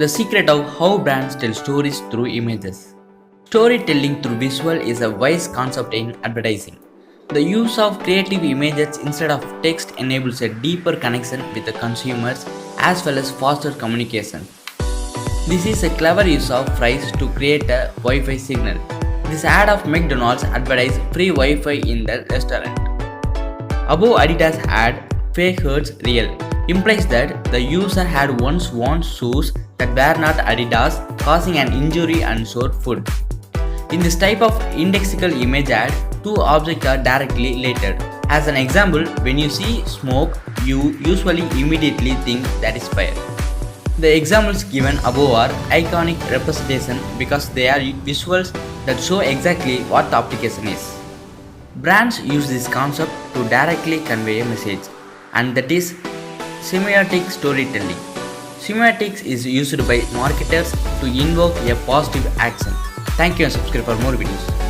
The secret of how brands tell stories through images. Storytelling through visual is a wise concept in advertising. The use of creative images instead of text enables a deeper connection with the consumers as well as faster communication. This is a clever use of phrase to create a Wi-Fi signal. This ad of McDonald's advertised free Wi-Fi in the restaurant. Above Adidas ad, fake hurts real, implies that the user had once worn shoes that were not Adidas, causing an injury and showed food. In this type of indexical image ad, two objects are directly related. As an example, when you see smoke, you usually immediately think that is fire. The examples given above are iconic representation because they are visuals that show exactly what the application is. Brands use this concept to directly convey a message, and that is semiotic storytelling. Semiotics is used by marketers to invoke a positive action. Thank you and subscribe for more videos.